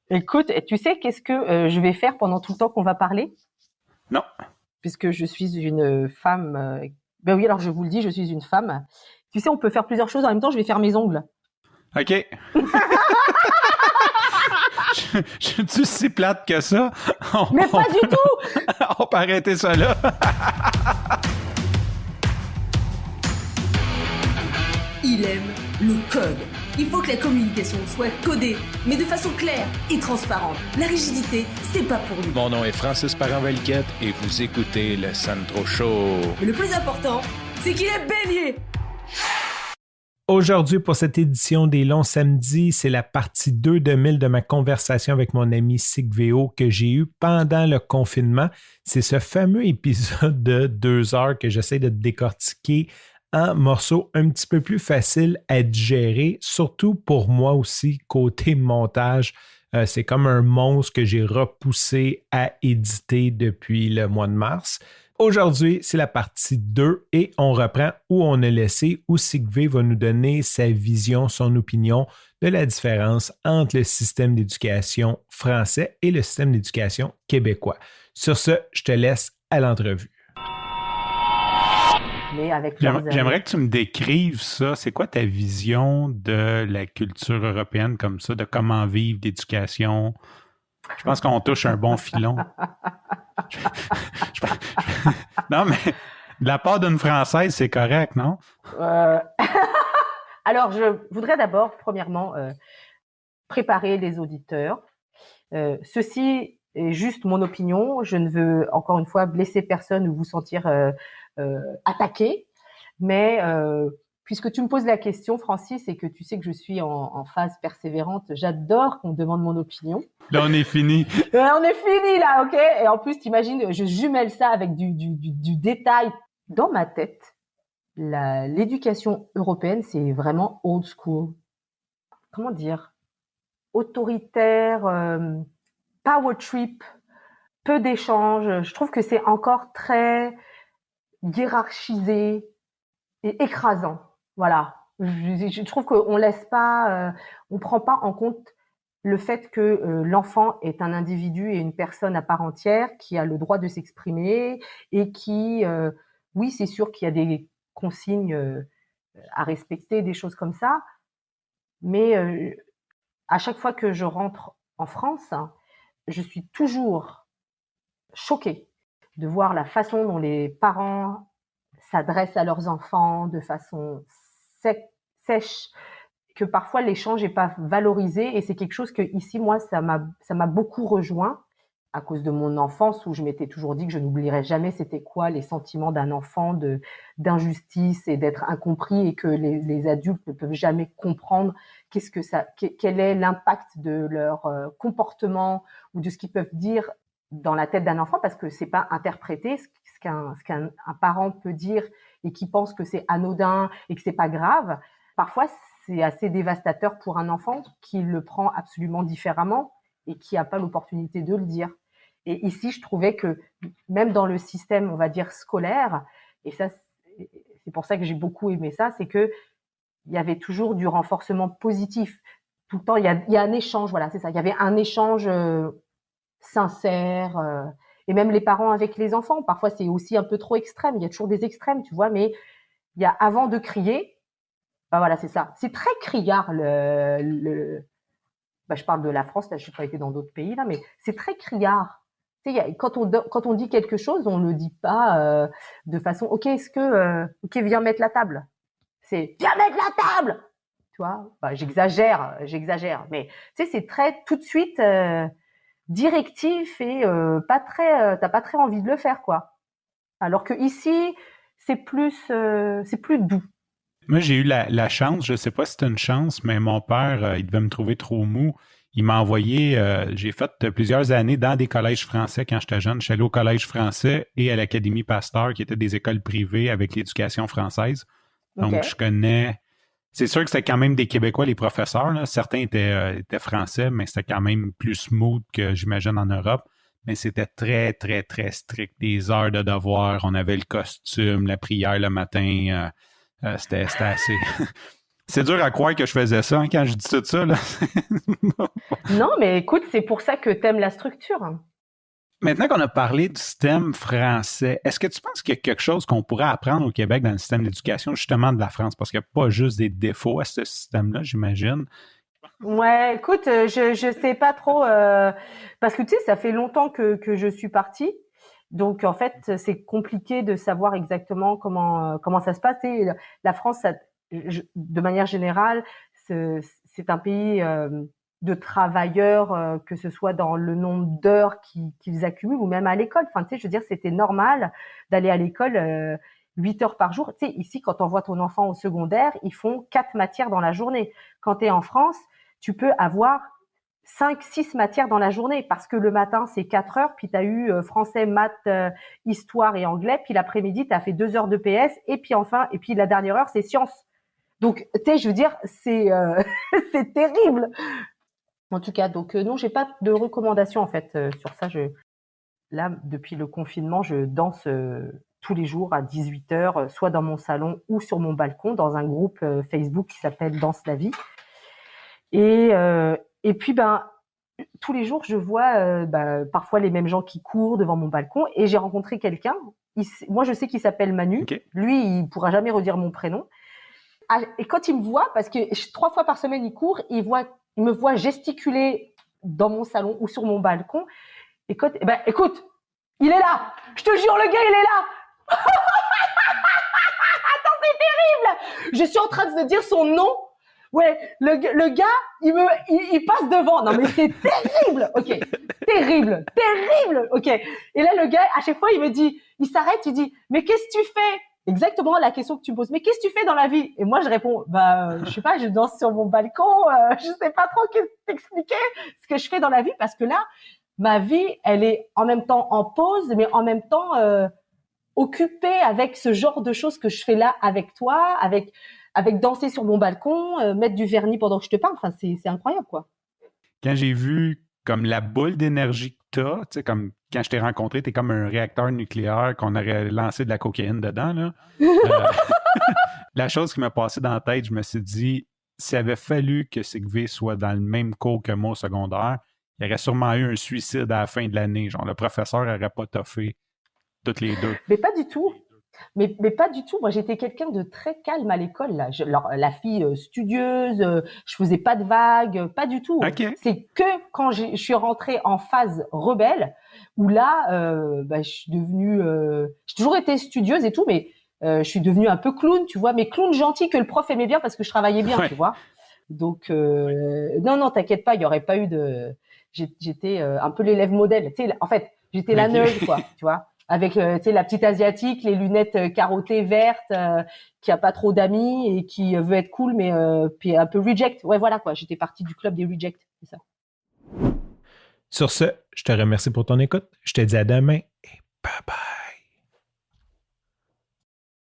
Écoute, tu sais qu'est-ce que je vais faire pendant tout le temps qu'on va parler? Non. Puisque je suis une femme. Ben oui, alors je vous le dis, je suis une femme. Tu sais, on peut faire plusieurs choses en même temps. Je vais faire mes ongles. OK. Je suis si plate que ça. Mais pas du tout! On peut arrêter ça là. Il aime le code. Il faut que la communication soit codée, mais de façon claire et transparente. La rigidité, c'est pas pour nous. Mon nom est Francis Parent-Valquette et vous écoutez le Sandro Show. Mais le plus important, c'est qu'il est bélier. Aujourd'hui, pour cette édition des Longs Samedis, c'est la partie 2 de 1000 de ma conversation avec mon ami Sigvéo que j'ai eu pendant le confinement. C'est ce fameux épisode de 2 heures que j'essaie de décortiquer en morceaux un petit peu plus faciles à digérer, surtout pour moi aussi, côté montage. C'est comme un monstre que j'ai repoussé à éditer depuis le mois de mars. Aujourd'hui, c'est la partie 2 et on reprend où on a laissé, où Sigvé va nous donner sa vision, son opinion de la différence entre le système d'éducation français et le système d'éducation québécois. Sur ce, je te laisse à l'entrevue. Mais avec J'aimerais que tu me décrives ça. C'est quoi ta vision de la culture européenne comme ça, de comment vivre l'éducation? Je pense qu'on touche un bon filon. Non, mais de la part d'une Française, c'est correct, non? Alors, je voudrais d'abord, premièrement, préparer les auditeurs. Ceci est juste mon opinion. Je ne veux, encore une fois, blesser personne ou vous sentir attaqué. Mais puisque tu me poses la question, Francis, et que tu sais que je suis en phase persévérante, j'adore qu'on me demande mon opinion. Là, on est fini. On est fini, là, OK? Et en plus, t'imagines, je jumelle ça avec du détail. Dans ma tête, l'éducation européenne, c'est vraiment old school. Comment dire? Autoritaire, power trip, peu d'échanges. Je trouve que c'est encore très hiérarchisé et écrasant. Voilà. Je trouve qu'on laisse pas, on prend pas en compte le fait que l'enfant est un individu et une personne à part entière qui a le droit de s'exprimer et qui, oui, c'est sûr qu'il y a des consignes à respecter, des choses comme ça, mais à chaque fois que je rentre en France, je suis toujours choquée de voir la façon dont les parents s'adressent à leurs enfants de façon sèche, que parfois l'échange n'est pas valorisé, et c'est quelque chose que ici, moi, ça m'a beaucoup rejoint à cause de mon enfance où je m'étais toujours dit que je n'oublierais jamais c'était quoi les sentiments d'un enfant d'injustice et d'être incompris, et que les adultes ne peuvent jamais comprendre quel est l'impact de leur comportement ou de ce qu'ils peuvent dire dans la tête d'un enfant, parce que c'est pas interprété ce qu'un parent peut dire et qui pense que c'est anodin et que c'est pas grave. Parfois, c'est assez dévastateur pour un enfant qui le prend absolument différemment et qui n'a pas l'opportunité de le dire. Et ici, je trouvais que même dans le système, on va dire, scolaire, et ça, c'est pour ça que j'ai beaucoup aimé ça, c'est que il y avait toujours du renforcement positif. Tout le temps, il y a un échange, voilà, c'est ça. Il y avait un échange sincère, et même les parents avec les enfants. Parfois, c'est aussi un peu trop extrême. Il y a toujours des extrêmes, tu vois, mais il y a avant de crier, bah voilà, c'est ça. C'est très criard je parle de la France, là, je n'ai pas été dans d'autres pays là, mais c'est très criard. Tu sais, quand on dit quelque chose, on le dit pas de façon OK, OK, viens mettre la table. C'est viens mettre la table. Tu vois, j'exagère, mais tu sais, c'est très tout de suite directif et t'as pas très envie de le faire, quoi. Alors que ici, c'est plus doux. Moi, j'ai eu la chance, je ne sais pas si c'est une chance, mais mon père, il devait me trouver trop mou. Il m'a envoyé, j'ai fait plusieurs années dans des collèges français quand j'étais jeune. Je suis allé au collège français et à l'Académie Pasteur, qui étaient des écoles privées avec l'éducation française. Donc, Okay. je connais... C'est sûr que c'était quand même des Québécois, les professeurs, là. Certains étaient français, mais c'était quand même plus smooth que j'imagine en Europe. Mais c'était très, très, très strict. Des heures de devoir, on avait le costume, la prière le matin... c'était assez... C'est dur à croire que je faisais ça quand je dis tout ça, là. Non, mais écoute, c'est pour ça que t'aimes la structure. Maintenant qu'on a parlé du système français, est-ce que tu penses qu'il y a quelque chose qu'on pourrait apprendre au Québec dans le système d'éducation, justement de la France? Parce qu'il n'y a pas juste des défauts à ce système-là, j'imagine. Ouais, écoute, je sais pas trop, parce que tu sais, ça fait longtemps que je suis partie. Donc, en fait, c'est compliqué de savoir exactement comment ça se passe. Tu sais, la France, de manière générale, c'est un pays de travailleurs, que ce soit dans le nombre d'heures qu'ils accumulent ou même à l'école. Enfin, tu sais, je veux dire, c'était normal d'aller à l'école 8 heures par jour. Tu sais, ici, quand on voit ton enfant au secondaire, ils font 4 matières dans la journée. Quand tu es en France, tu peux avoir 5, 6 matières dans la journée parce que le matin, c'est 4 heures, puis tu as eu français, maths, histoire et anglais, puis l'après-midi, tu as fait 2 heures de PS, et puis la dernière heure, c'est sciences. Donc, tu sais, je veux dire, c'est c'est terrible. En tout cas, donc non, j'ai pas de recommandations en fait sur ça. Là, depuis le confinement, je danse tous les jours à 18h, soit dans mon salon ou sur mon balcon, dans un groupe Facebook qui s'appelle Danse la vie. Et puis, tous les jours, je vois parfois les mêmes gens qui courent devant mon balcon. Et j'ai rencontré quelqu'un. Moi, je sais qu'il s'appelle Manu. Okay. Lui, il pourra jamais redire mon prénom. Et quand il me voit, parce que 3 fois par semaine, il court, il me voit gesticuler dans mon salon ou sur mon balcon. Et écoute, il est là. Je te jure, le gars, il est là. Attends, c'est terrible. Je suis en train de se dire son nom. Ouais, le gars, il passe devant. Non, mais c'est terrible. Ok, terrible. Ok. Et là, le gars, à chaque fois, il s'arrête, il dit, mais qu'est-ce que tu fais? Exactement la question que tu me poses. Mais qu'est-ce que tu fais dans la vie? Et moi, je réponds, je sais pas, je danse sur mon balcon. Je sais pas trop t'expliquer ce que je fais dans la vie parce que là, ma vie, elle est en même temps en pause, mais en même temps occupée avec ce genre de choses que je fais là avec toi, avec danser sur mon balcon, mettre du vernis pendant que je te parle. Enfin, c'est incroyable, quoi. Quand j'ai vu comme la boule d'énergie que tu as, tu sais, comme quand je t'ai rencontré, tu es comme un réacteur nucléaire qu'on aurait lancé de la cocaïne dedans, là. La chose qui m'a passé dans la tête, je me suis dit, s'il avait fallu que Sigvé soit dans le même cours que moi au secondaire, il y aurait sûrement eu un suicide à la fin de l'année. Genre, le professeur n'aurait pas toffé toutes les deux. Mais pas du tout. Mais pas du tout. Moi, j'étais quelqu'un de très calme à l'école. Là. La fille studieuse, je faisais pas de vagues, pas du tout. Okay. C'est que quand je suis rentrée en phase rebelle, où là, je suis devenue... j'ai toujours été studieuse et tout, mais je suis devenue un peu clown, tu vois. Mais clown gentil que le prof aimait bien parce que je travaillais bien, tu vois. Donc, non, t'inquiète pas, il y aurait pas eu de... J'étais un peu l'élève modèle. Tu sais, en fait, j'étais la nerd, quoi, tu vois. Avec la petite asiatique, les lunettes carottées vertes, qui a pas trop d'amis et qui veut être cool, mais puis un peu reject. Ouais, voilà quoi. J'étais partie du club des reject, c'est ça. Sur ce, je te remercie pour ton écoute. Je te dis à demain et bye bye.